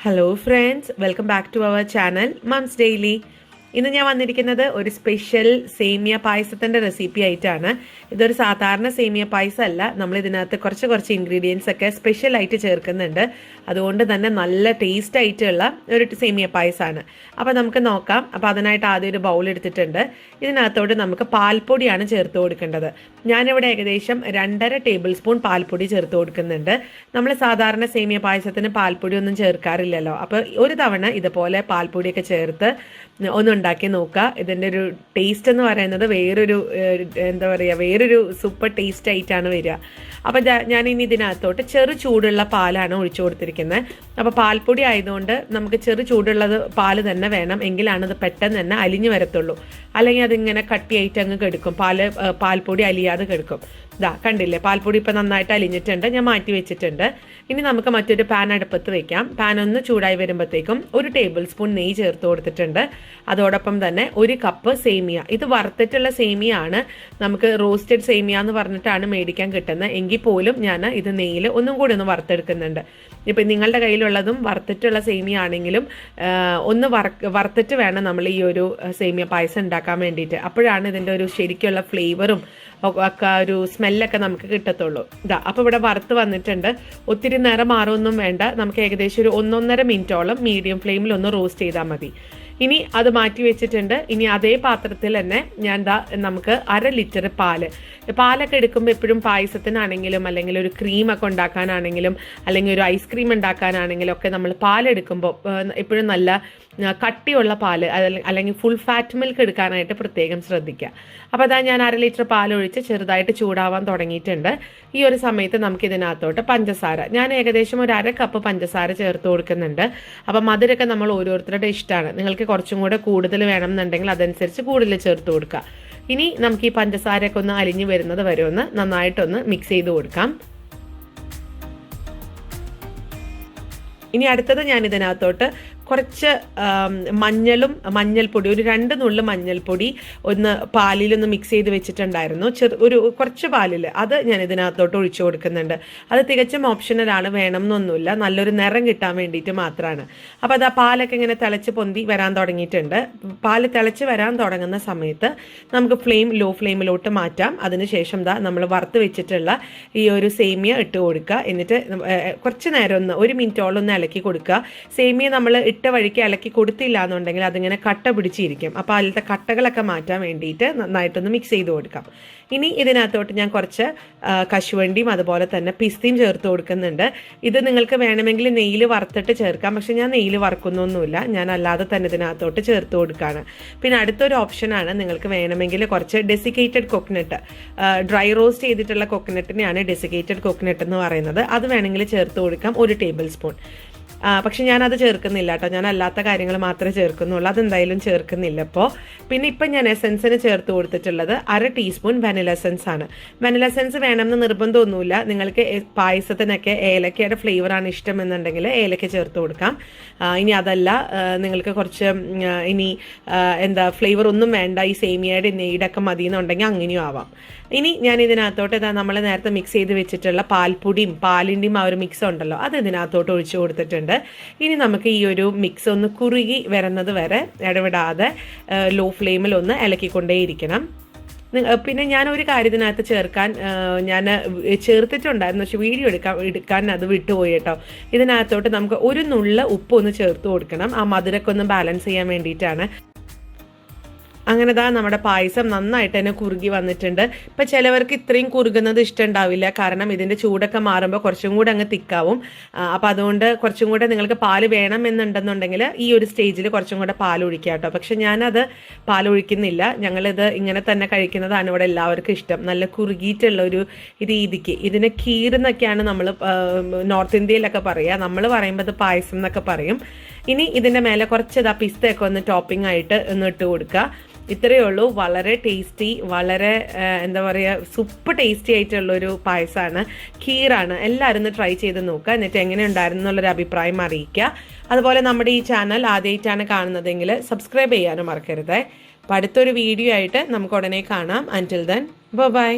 Hello friends, welcome back to our channel moms daily. ഇന്ന് ഞാൻ വന്നിരിക്കുന്നത് ഒരു സ്പെഷ്യൽ സേമിയ പായസത്തിൻ്റെ റെസിപ്പി ആയിട്ടാണ്. ഇതൊരു സാധാരണ സേമിയ പായസം അല്ല. നമ്മൾ ഇതിനകത്ത് കുറച്ച് ഇൻഗ്രീഡിയൻസ് ഒക്കെ സ്പെഷ്യലായിട്ട് ചേർക്കുന്നുണ്ട്. അതുകൊണ്ട് തന്നെ നല്ല ടേസ്റ്റ് ആയിട്ടുള്ള ഒരു സേമിയ പായസമാണ്. അപ്പോൾ നമുക്ക് നോക്കാം. അപ്പോൾ അതിനായിട്ട് ആദ്യം ഒരു ബൗൾ എടുത്തിട്ടുണ്ട്. ഇതിനകത്തോട്ട് നമുക്ക് പാൽപ്പൊടിയാണ് ചേർത്ത് കൊടുക്കേണ്ടത്. ഞാനിവിടെ ഏകദേശം 2.5 ടേബിൾ സ്പൂൺ പാൽപ്പൊടി ചേർത്ത് കൊടുക്കുന്നുണ്ട്. നമ്മൾ സാധാരണ സേമിയ പായസത്തിന് പാൽപ്പൊടി ഒന്നും ചേർക്കാറില്ലല്ലോ. അപ്പോൾ ഒരു തവണ ഇതുപോലെ പാൽപ്പൊടിയൊക്കെ ചേർത്ത് ഉണ്ടാക്കി നോക്കുക. ഇതിൻ്റെ ഒരു ടേസ്റ്റ് എന്ന് പറയുന്നത് വേറൊരു സൂപ്പർ ടേസ്റ്റ് ആയിട്ടാണ് വരിക. അപ്പോൾ ഞാൻ ഇനി ഇതിനകത്തോട്ട് ചെറു ചൂടുള്ള പാലാണ് ഒഴിച്ചു കൊടുത്തിരിക്കുന്നത്. അപ്പോൾ പാൽപ്പൊടി ആയതുകൊണ്ട് നമുക്ക് ചെറു ചൂടുള്ളത് പാല് തന്നെ വേണം, എങ്കിലാണ് അത് പെട്ടെന്ന് തന്നെ അലിഞ്ഞു വരത്തുള്ളൂ. അല്ലെങ്കിൽ അതിങ്ങനെ കട്ടിയായിട്ട് അങ്ങ് കെടുക്കും, പാൽപ്പൊടി അലിയാതെ കെടുക്കും. കണ്ടില്ലേ, പാൽപ്പൊടി ഇപ്പം നന്നായിട്ട് അലിഞ്ഞിട്ടുണ്ട്. ഞാൻ മാറ്റി വെച്ചിട്ടുണ്ട്. ഇനി നമുക്ക് മറ്റൊരു പാൻ അടുപ്പത്ത് വെക്കാം. പാൻ ഒന്ന് ചൂടായി വരുമ്പോഴത്തേക്കും 1 ടേബിൾ സ്പൂൺ നെയ്യ് ചേർത്ത് കൊടുത്തിട്ടുണ്ട്. അതോടൊപ്പം തന്നെ 1 കപ്പ് സേമിയ. ഇത് വറുത്തിട്ടുള്ള സേമിയ ആണ്. നമുക്ക് റോസ്റ്റഡ് സേമിയ എന്ന് പറഞ്ഞിട്ടാണ് മേടിക്കാൻ കിട്ടുന്നത്. എങ്കിൽ പോലും ഞാൻ ഇത് നെയ്യിൽ ഒന്നും കൂടി ഒന്ന് വറുത്തെടുക്കുന്നുണ്ട്. ഇപ്പം നിങ്ങളുടെ കയ്യിലുള്ളതും വറുത്തിട്ടുള്ള സേമിയ ആണെങ്കിലും ഒന്ന് വറുത്തിട്ട് വേണം നമ്മൾ ഈ ഒരു സേമിയ പായസം ഉണ്ടാക്കാൻ വേണ്ടിയിട്ട്. അപ്പോഴാണ് ഇതിൻ്റെ ഒരു ശരിക്കുള്ള ഫ്ലേവറും ഒക്കെ ഒരു സ്മെല്ലൊക്കെ നമുക്ക് കിട്ടത്തുള്ളൂ. അപ്പോൾ ഇവിടെ വറുത്ത് വന്നിട്ടുണ്ട്. ഒത്തിരി നേരം മാറൊന്നും വേണ്ട. നമുക്ക് ഏകദേശം ഒരു 1.5 മിനിറ്റോളം മീഡിയം ഫ്ലെയിമിൽ ഒന്ന് റോസ്റ്റ് ചെയ്താൽ മതി. ഇനി അത് മാറ്റി വെച്ചിട്ടുണ്ട്. ഇനി അതേ പാത്രത്തിൽ തന്നെ നമുക്ക് 1/2 ലിറ്റർ പാലൊക്കെ എടുക്കുമ്പോൾ എപ്പോഴും പായസത്തിനാണെങ്കിലും അല്ലെങ്കിൽ ഒരു ക്രീമൊക്കെ ഉണ്ടാക്കാനാണെങ്കിലും അല്ലെങ്കിൽ ഒരു ഐസ്ക്രീം ഉണ്ടാക്കാനാണെങ്കിലും ഒക്കെ നമ്മൾ പാലെടുക്കുമ്പോൾ എപ്പോഴും നല്ല കട്ടിയുള്ള പാല് അല്ലെങ്കിൽ ഫുൾ ഫാറ്റ് മിൽക്ക് എടുക്കാനായിട്ട് പ്രത്യേകം ശ്രദ്ധിക്കുക. അപ്പോൾ ഞാൻ 1/2 ലിറ്റർ പാലൊഴിച്ച് ചെറുതായിട്ട് ചൂടാവാൻ തുടങ്ങിയിട്ടുണ്ട്. ഈ ഒരു സമയത്ത് നമുക്ക് ഇതിനകത്തോട്ട് പഞ്ചസാര, ഞാൻ ഏകദേശം ഒരു 1/2 കപ്പ് പഞ്ചസാര ചേർത്ത് കൊടുക്കുന്നുണ്ട്. അപ്പം മധുരമൊക്കെ നമ്മൾ ഓരോരുത്തരുടെ ഇഷ്ടമാണ്. നിങ്ങൾക്ക് കുറച്ചും കൂടെ കൂടുതൽ വേണം എന്നുണ്ടെങ്കിൽ അതനുസരിച്ച് കൂടുതൽ ചേർത്ത് കൊടുക്കുക. ഇനി നമുക്ക് ഈ പഞ്ചസാരയൊക്കെ ഒന്ന് അലിഞ്ഞു വരുന്നത് വരെ ഒന്ന് നന്നായിട്ടൊന്ന് മിക്സ് ചെയ്ത് കൊടുക്കാം. ഇനി അടുത്തത് ഞാൻ ഇതിനകത്തോട്ട് കുറച്ച് മഞ്ഞൾപ്പൊടി, ഒരു 2 നുള്ള് മഞ്ഞൾപ്പൊടി ഒന്ന് പാലിലൊന്ന് മിക്സ് ചെയ്ത് വെച്ചിട്ടുണ്ടായിരുന്നു. കുറച്ച് പാലിൽ അത് ഞാൻ ഇതിനകത്തോട്ട് ഒഴിച്ചു കൊടുക്കുന്നുണ്ട്. അത് തികച്ചും ഓപ്ഷണലാണ്, വേണം എന്നൊന്നുമില്ല, നല്ലൊരു നിറം കിട്ടാൻ വേണ്ടിയിട്ട് മാത്രമാണ്. അപ്പോൾ അത് ആ പാലൊക്കെ ഇങ്ങനെ തിളച്ച് പൊന്തി വരാൻ തുടങ്ങിയിട്ടുണ്ട്. പാല് തിളച്ച് വരാൻ തുടങ്ങുന്ന സമയത്ത് നമുക്ക് ലോ ഫ്ലെയിമിലോട്ട് മാറ്റാം. അതിനുശേഷം നമ്മൾ വറുത്ത് വെച്ചിട്ടുള്ള ഈ ഒരു സേമിയ ഇട്ട് കൊടുക്കുക. എന്നിട്ട് കുറച്ച് നേരം 1 മിനിറ്റോളം ഒന്ന് ഇളക്കി കൊടുക്കുക. സേമിയ നമ്മൾ ഇട്ട വഴിക്ക് ഇളക്കി കൊടുത്തില്ല എന്നുണ്ടെങ്കിൽ അതിങ്ങനെ കട്ട പിടിച്ചിരിക്കും. അപ്പോൾ അതിലത്തെ കട്ടകളൊക്കെ മാറ്റാൻ വേണ്ടിയിട്ട് നന്നായിട്ടൊന്ന് മിക്സ് ചെയ്ത് കൊടുക്കാം. ഇനി ഇതിനകത്തോട്ട് ഞാൻ കുറച്ച് കശുവണ്ടിയും അതുപോലെ തന്നെ പിസ്തയും ചേർത്ത് കൊടുക്കുന്നുണ്ട്. ഇത് നിങ്ങൾക്ക് വേണമെങ്കിൽ നെയ്യിൽ വറുത്തിട്ട് ചേർക്കാം, പക്ഷെ ഞാൻ നെയ്യിൽ വറുക്കുന്നൊന്നുമില്ല, ഞാൻ അല്ലാതെ തന്നെ ഇതിനകത്തോട്ട് ചേർത്ത് കൊടുക്കുകയാണ്. പിന്നെ അടുത്തൊരു ഓപ്ഷനാണ്, നിങ്ങൾക്ക് വേണമെങ്കിൽ കുറച്ച് ഡെസിക്കേറ്റഡ് കൊക്കനട്ട്, ഡ്രൈ റോസ്റ്റ് ചെയ്തിട്ടുള്ള കൊക്കനട്ടിനെയാണ് ഡെസിക്കേറ്റഡ് കൊക്കനട്ട് എന്ന് പറയുന്നത്. അത് വേണമെങ്കിൽ ചേർത്ത് കൊടുക്കാം, 1 ടേബിൾ സ്പൂൺ. പക്ഷെ ഞാനത് ചേർക്കുന്നില്ല കേട്ടോ, ഞാൻ അല്ലാത്ത കാര്യങ്ങൾ മാത്രമേ ചേർക്കുന്നുള്ളൂ, അതെന്തായാലും ചേർക്കുന്നില്ല ഇപ്പോൾ. പിന്നെ ഇപ്പം ഞാൻ എസൻസിന് ചേർത്ത് കൊടുത്തിട്ടുള്ളത് 1/2 ടീസ്പൂൺ വെനില എസൻസ് ആണ്. വെനില എസൻസ് വേണമെന്ന് നിർബന്ധമൊന്നുമില്ല. നിങ്ങൾക്ക് പായസത്തിനൊക്കെ ഏലക്കയുടെ ഫ്ലേവറാണ് ഇഷ്ടമെന്നുണ്ടെങ്കിൽ ഏലക്ക ചേർത്ത് കൊടുക്കാം. ഇനി അതല്ല, നിങ്ങൾക്ക് കുറച്ച് ഫ്ലേവർ ഒന്നും വേണ്ട, ഈ സേമിയയുടെ നെയ്യുടെ ഒക്കെ മതി എന്നുണ്ടെങ്കിൽ അങ്ങനെയും ആവാം. ഇനി ഞാൻ ഇതിനകത്തോട്ട് നമ്മൾ നേരത്തെ മിക്സ് ചെയ്ത് വെച്ചിട്ടുള്ള പാൽപ്പൊടിയും പാലിൻ്റെയും ആ ഒരു മിക്സ് ഉണ്ടല്ലോ, അത് ഇതിനകത്തോട്ട് ഒഴിച്ചു കൊടുത്തിട്ടുണ്ട്. ഇനി നമുക്ക് ഈ ഒരു മിക്സ് ഒന്ന് കുറുകി വരുന്നത് വരെ ഇടവിടാതെ ലോ ഫ്ലെയിമിൽ ഒന്ന് ഇളക്കിക്കൊണ്ടേയിരിക്കണം. പിന്നെ ഞാൻ ഒരു കാര്യത്തിനകത്ത് ഞാൻ ചേർത്തിട്ടുണ്ടായിരുന്നു, പക്ഷെ വീഡിയോ എടുക്കാൻ അത് വിട്ടുപോയി കേട്ടോ. ഇതിനകത്തോട്ട് നമുക്ക് 1 നുള്ള് ഉപ്പ് ഒന്ന് ചേർത്ത് കൊടുക്കണം, ആ മധുരമൊക്കെ ഒന്ന് ബാലൻസ് ചെയ്യാൻ വേണ്ടിയിട്ടാണ്. അങ്ങനെ നമ്മുടെ പായസം നന്നായിട്ട് തന്നെ കുറുകി വന്നിട്ടുണ്ട്. ഇപ്പം ചിലവർക്ക് ഇത്രയും കുറുകുന്നത് ഇഷ്ടമുണ്ടാവില്ല, കാരണം ഇതിൻ്റെ ചൂടൊക്കെ മാറുമ്പോൾ കുറച്ചും കൂടെ അങ്ങ് തിക്കാവും. അപ്പോൾ അതുകൊണ്ട് കുറച്ചും കൂടെ നിങ്ങൾക്ക് പാല് വേണം എന്നുണ്ടെന്നുണ്ടെങ്കിൽ ഈ ഒരു സ്റ്റേജിൽ കുറച്ചും കൂടെ പാലൊഴിക്കുക കേട്ടോ. പക്ഷെ ഞാനത് പാലൊഴിക്കുന്നില്ല, ഞങ്ങളിത് ഇങ്ങനെ തന്നെ കഴിക്കുന്നതാണ് ഇവിടെ എല്ലാവർക്കും ഇഷ്ടം, നല്ല കുറുകിയിട്ടുള്ള ഒരു രീതിക്ക്. ഇതിന് ഖീർ എന്നൊക്കെയാണ് നമ്മൾ നോർത്ത് ഇന്ത്യയിലൊക്കെ പറയുക, നമ്മൾ പറയുമ്പോൾ ഇത് പായസം എന്നൊക്കെ പറയും. ഇനി ഇതിൻ്റെ മേലെ കുറച്ച് പിസ്തയൊക്കെ ഒന്ന് ടോപ്പിംഗ് ആയിട്ട് ഒന്ന് ഇട്ട് കൊടുക്കുക. ഇത്രയേ ഉള്ളൂ. വളരെ ടേസ്റ്റി, വളരെ സൂപ്പർ ടേസ്റ്റി ആയിട്ടുള്ളൊരു പായസമാണ്, ഖീറാണ്. എല്ലാവരും ഒന്ന് ട്രൈ ചെയ്ത് നോക്കുക, എന്നിട്ട് എങ്ങനെ ഉണ്ടായിരുന്നു എന്നുള്ളൊരു അഭിപ്രായം അറിയിക്കുക. അതുപോലെ നമ്മുടെ ഈ ചാനൽ ആദ്യമായിട്ടാണ് കാണുന്നതെങ്കിൽ സബ്സ്ക്രൈബ് ചെയ്യാനും മറക്കരുത്. അപ്പോൾ അടുത്തൊരു വീഡിയോ ആയിട്ട് നമുക്ക് ഉടനെ കാണാം. അൻറ്റിൽ ദെൻ ബൈ.